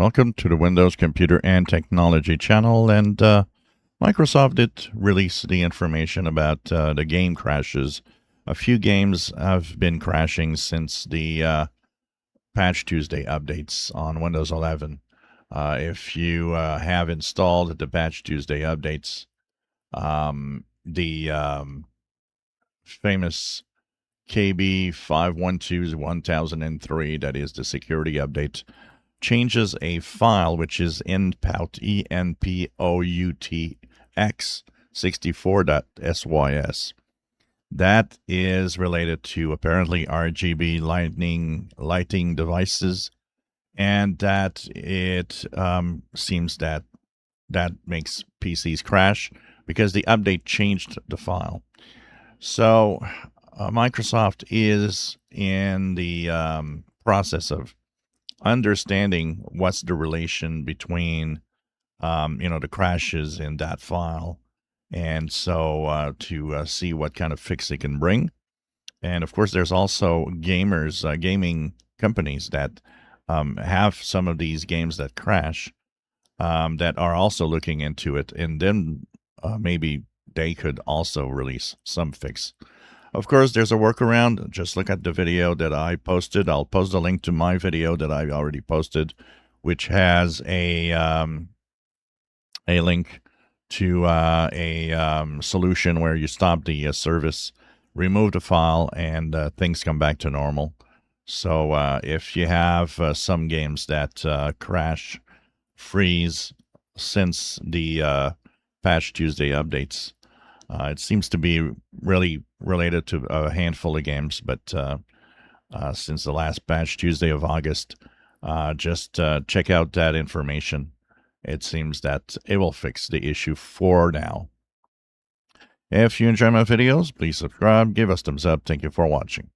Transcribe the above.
Welcome to the Windows Computer and Technology channel. And Microsoft did release the information about the game crashes. A few games have been crashing since the Patch Tuesday updates on Windows 11. If you have installed the Patch Tuesday updates, the famous KB 512-1003, that is the security update, changes a file which is enpout, ENPOUTX 64.sys. That is related to apparently RGB lighting devices, and that it seems that makes PCs crash because the update changed the file. So Microsoft is in the process of understanding what's the relation between the crashes in that file, and so to see what kind of fix it can bring. And of course, there's also gaming companies that have some of these games that crash, that are also looking into it, and then maybe they could also release some fix. Of course, there's a workaround. Just look at the video that I posted. I'll post a link to my video that I already posted, which has a link to a solution where you stop the service, remove the file, and things come back to normal. So if you have some games that crash, freeze since the Patch Tuesday updates, it seems to be really related to a handful of games, but since the last Patch Tuesday of August, just check out that information. It seems that it will fix the issue for now. If you enjoy my videos, please subscribe, give us thumbs up. Thank you for watching.